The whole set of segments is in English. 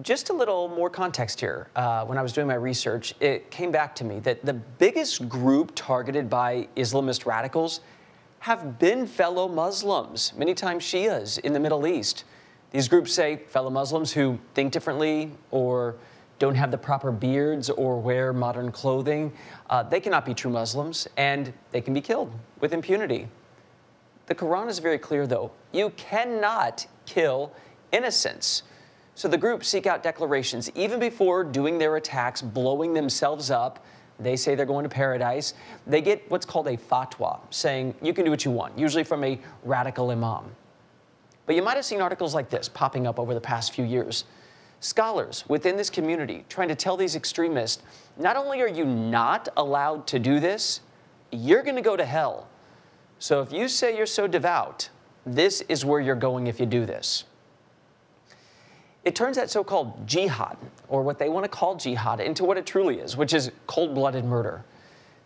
Just a little more context here. When I was doing my research, it came back to me that the biggest group targeted by Islamist radicals have been fellow Muslims, many times Shias in the Middle East. These groups say fellow Muslims who think differently or don't have the proper beards or wear modern clothing, they cannot be true Muslims and they can be killed with impunity. The Quran is very clear, though. You cannot kill innocents. So the groups seek out declarations even before doing their attacks, blowing themselves up. They say they're going to paradise. They get what's called a fatwa, saying you can do what you want, usually from a radical imam. But you might have seen articles like this popping up over the past few years. Scholars within this community trying to tell these extremists, not only are you not allowed to do this, you're going to go to hell. So if you say you're so devout, this is where you're going if you do this. It turns that so-called jihad, or what they want to call jihad, into what it truly is, which is cold-blooded murder.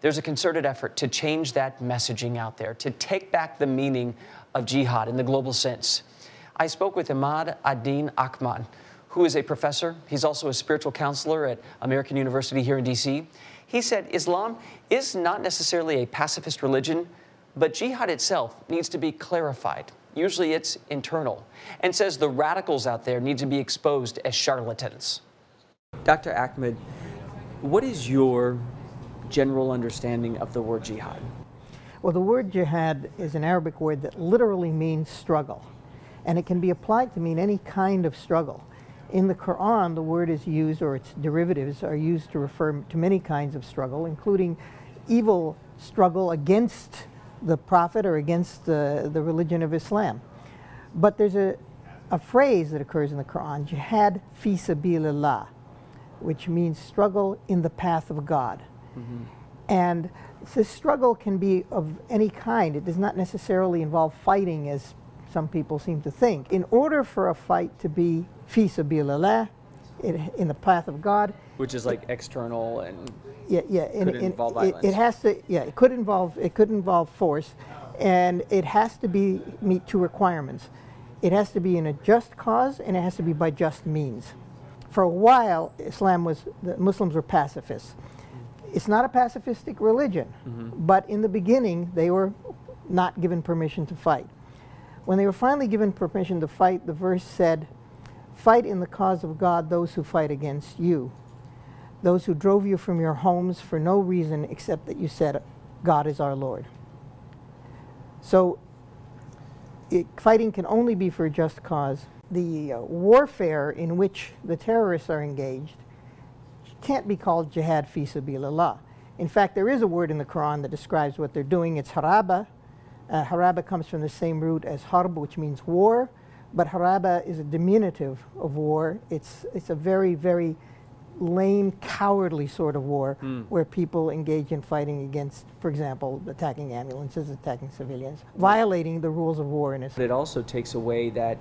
There's a concerted effort to change that messaging out there, to take back the meaning of jihad in the global sense. I spoke with Imad-ad-Dean Ahmad, who is a professor. He's also a spiritual counselor at American University here in D.C. He said Islam is not necessarily a pacifist religion, but jihad itself needs to be clarified. Usually it's internal, and says the radicals out there need to be exposed as charlatans. Dr. Ahmad, what is your general understanding of the word jihad? Well, the word jihad is an Arabic word that literally means struggle, and it can be applied to mean any kind of struggle. In the Quran, the word is used, or its derivatives are used to refer to many kinds of struggle, including evil struggle against the Prophet or against the religion of Islam. But there's a phrase that occurs in the Quran, jihad fi sabilillah, which means struggle in the path of God. Mm-hmm. And this struggle can be of any kind. It does not necessarily involve fighting, as some people seem to think. In order for a fight to be fi sabilillah, in the path of God, which is like external and could involve violence. It has to, it could involve force, and it has to meet two requirements. It has to be in a just cause, and it has to be by just means. For a while, the Muslims were pacifists. It's not a pacifistic religion, but in the beginning, they were not given permission to fight. When they were finally given permission to fight, the verse said, "Fight in the cause of God those who fight against you, those who drove you from your homes for no reason except that you said, God is our Lord." So fighting can only be for a just cause. The warfare in which the terrorists are engaged can't be called jihad fi sabilillah. In fact, there is a word in the Quran that describes what they're doing. It's haraba. Haraba comes from the same root as harb, which means war, but haraba is a diminutive of war. It's a very, very lame, cowardly sort of war where people engage in fighting against, for example, attacking ambulances, attacking civilians, violating the rules of war in Islam. But it also takes away that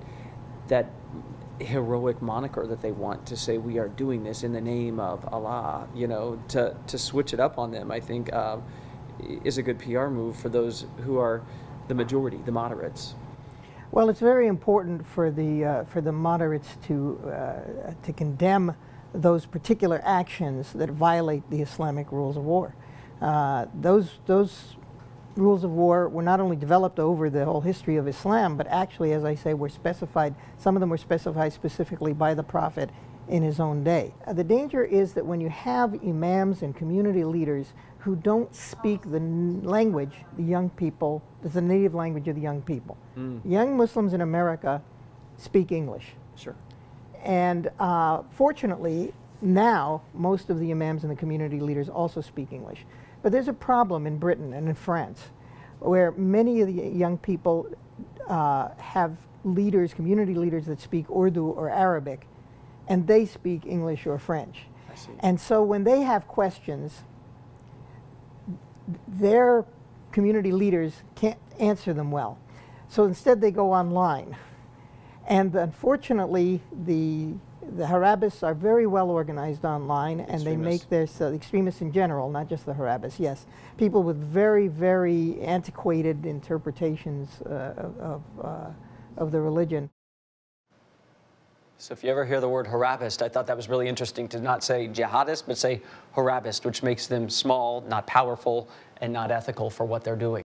heroic moniker that they want to say we are doing this in the name of Allah. You know, to switch it up on them, I think, is a good PR move for those who are the majority, the moderates. Well, it's very important for the moderates to condemn those particular actions that violate the Islamic rules of war. Those rules of war were not only developed over the whole history of Islam, but actually, as I say, were specified, some of them were specified specifically by the Prophet in his own day. The danger is that when you have imams and community leaders who don't speak the language, the young people, the native language of the young people. Young Muslims in America speak English. Sure. And fortunately, now, most of the imams and the community leaders also speak English. But there's a problem in Britain and in France, where many of the young people have leaders, community leaders that speak Urdu or Arabic, and they speak English or French. I see. And so when they have questions, their community leaders can't answer them well. So instead they go online. And unfortunately, the Harabis are very well organized online, and they make their extremists in general, not just the Harabis, yes, people with very, very antiquated interpretations of the religion. So if you ever hear the word Harabist, I thought that was really interesting to not say jihadist, but say Harabist, which makes them small, not powerful, and not ethical for what they're doing.